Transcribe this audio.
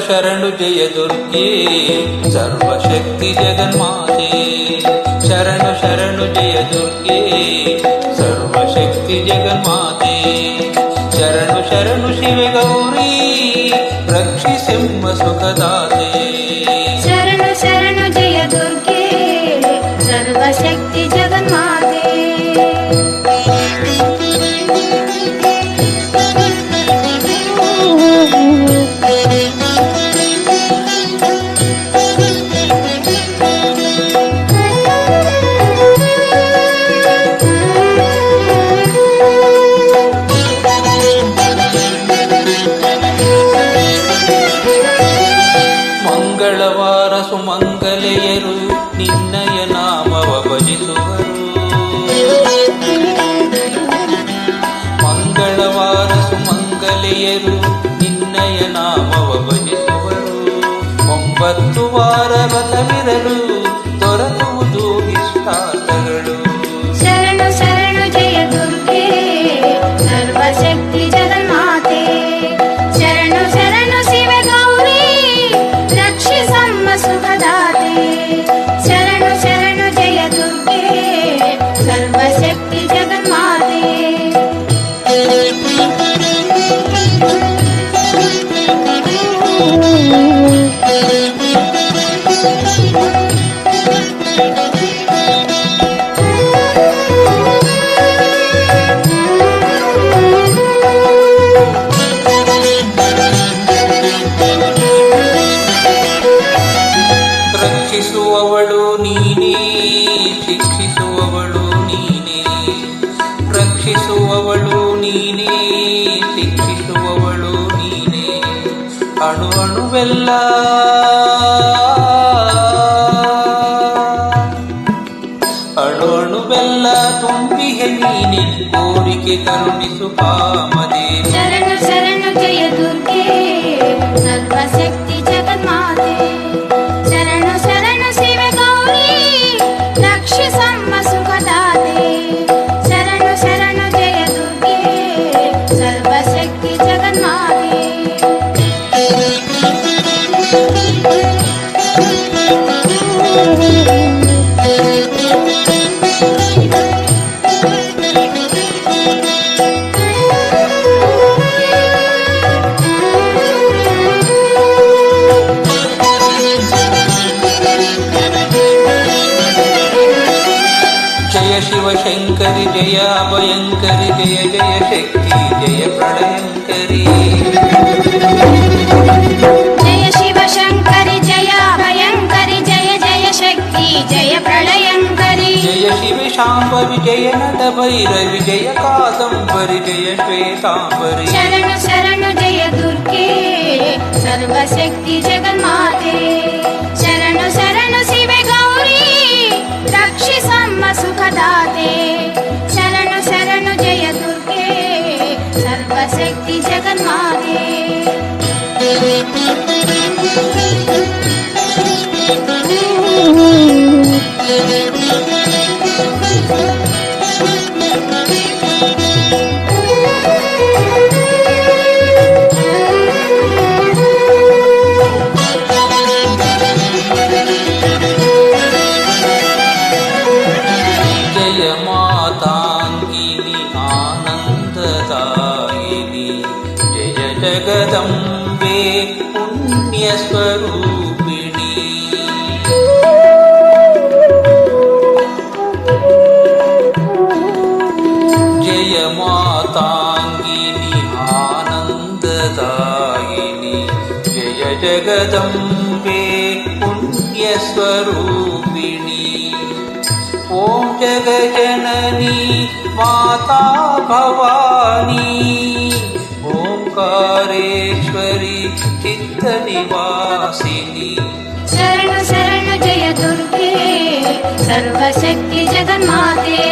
ಶರಣು ಜಯ ದುರ್ಗೆ ಸರ್ವಶಕ್ತಿ ಜಗನ್ಮಾತೆ. ಶರಣು ಶರಣು ಜಯ ದುರ್ಗೆ ಸರ್ವಶಕ್ತಿ ಜಗನ್ಮಾತೆ. ಶರಣು ಶರಣು ಶಿವೆ ಗೌರಿ ರಕ್ಷಿಸೆಂಬ ಸುಖದಾತೆ. ಶರಣು ಶರಣು ಜಯ ದುರ್ಗೆ ಸರ್ವಶಕ್ತಿ ಜಗನ್ಮಾತೆ. ಮಂಗಳವಾರ ಸುಮಂಗಲೆಯರು ನಿನ್ನಯ ನಾಮವ ಭಜಿಸುವರು. ಮಂಗಳವಾರ ಸುಮಂಗಲೆಯರು ನಿನ್ನಯ ನಾಮವ ಭಜಿಸುವರು. 9 ವಾರ ವ್ರತವಿರಲು ದೊರಕುವುದು ಇಷ್ಟಾರ್ಥಗಳು. ಶರಣು ಶರಣು ಜಯ ದುರ್ಗೆ ಸರ್ವಶಕ್ತಿ ಜಗನ್ಮಾತೆ. ಶರಣು ಶರಣು ಶಿವೆ ಗೌರಿ ರಕ್ಷಿಸಮ್ಮ ಸುಖದಾತೆ. ಶರಣು ಶರಣು ಜಯ ದುರ್ಗೆ ಸರ್ವಶಕ್ತಿ ಜಗನ್ಮಾತೆ. ರಕ್ಷಿಸುವವಳು ನೀನೇ, ಶಿಕ್ಷಿಸುವವಳು ನೀನೇ. ರಕ್ಷಿಸುವವಳು ನೀನೇ, ಶಿಕ್ಷಿಸುವವಳು ನೀನೇ. ಅಣು ಅಣುವೆಲ್ಲ ಅಣು ಅಣುವೆಲ್ಲ ತುಂಬಿಗೆ ನೀನೆ. ಕೋರಿಕೆ ಕರುಣಿಸು ಕಾಮದೇವಿ. ಶರಣು ಶರಣು ಜಯ ದುರ್ಗೆ ಸರ್ವಶಕ್ತಿ ಜಗನ್ಮಾತೆ. ಶರಣು ಶರಣು ಶಿವೆ ಗೌರಿ ರಕ್ಷಿಸಮ್ಮ ಸುಖದಾತೆ. ಶರಣು ಶರಣು ಜಯ ದುರ್ಗೆ ಸರ್ವಶಕ್ತಿ ಜಗನ್ಮಾತೆ. ಜಯ ಶಿವಶಂಕರಿ ಜಯ ಅಭಯಂಕರಿ ಜಯ ಜಯ ಶಕ್ತಿ ಜಯ ಪ್ರಳಯಂಕರಿ. ಜಯ ಶಿವಶಂಕರಿ ಜಯ ಅಭಯಂಕರಿ ಜಯ ಜಯ ಶಕ್ತಿ ಜಯ ಪ್ರಳಯಂಕರಿ. ಜಯ ಶಿವ ಶಾಂಭವಿ ಜಯ ನಟ ಭೈರವಿ ಜಯ ಕಾದಂಬರಿ ಜಯ ಶ್ವೇತಾಂಬರಿ. ಶರಣು ಶರಣು ಜಯ ದುರ್ಗೆ ಸರ್ವಶಕ್ತಿ ಜಗನ್ಮಾತೆ. ಶರಣು ಶರಣು ಶಿವೆ ಗೌರಿ ರಕ್ಷಿಸಮ್ಮ ಸುಖದಾತೆ. ಶರಣು ಶರಣು ಜಯ ದುರ್ಗೆ ಸರ್ವಶಕ್ತಿ ಜಗನ್ಮಾತೆ. ಜಯ ಮಾತಾಂಗಿನಿ ಆನಂದದಾಯಿನಿ ಜಯ ಜಗದಂಬೆ ಪುಣ್ಯ ಸ್ವರೂಪಿಣಿ. ಜಯ ಮಾತಾಂಗಿನಿ ಆನಂದದಾಯಿನಿ ಜಯ ಜಗದಂಬೆ ಪುಣ್ಯ ಸ್ವರೂಪಿಣಿ. ಓಂ ಜಗಜನನಿ ಮಾತಾ ಭವಾನಿ ಓಂಕಾರೇಶ್ವರಿ ಚಿತ್ತ ನಿವಾಸಿನಿ. ಶರಣು ಶರಣು ಜಯ ದುರ್ಗೆ ಸರ್ವಶಕ್ತಿ ಜಗನ್ಮಾತೆ.